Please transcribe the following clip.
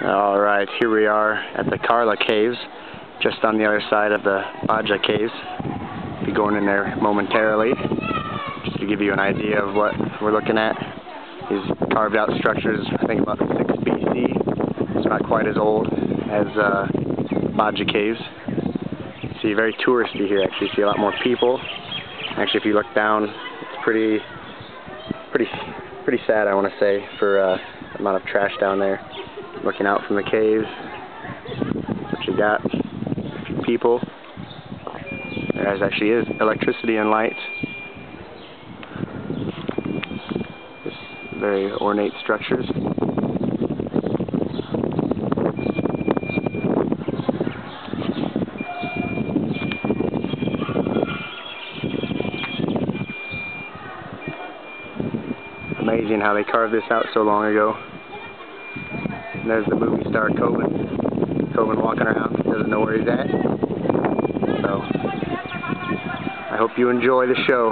Alright, here we are at the Karla Caves, just on the other side of the Baja Caves. Be going in there momentarily, just to give you an idea of what we're looking at. These carved out structures, I think about 6 BC. It's not quite as old as Baja Caves. You see, very touristy here. Actually, you see a lot more people. Actually, if you look down, it's pretty sad, I want to say, for the amount of trash down there. Looking out from the caves, what you got, a few people. There actually is electricity and light. Just very ornate structures. Amazing how they carved this out so long ago. And there's the movie star Coben. Coben walking around, doesn't know where he's at. So, I hope you enjoy the show.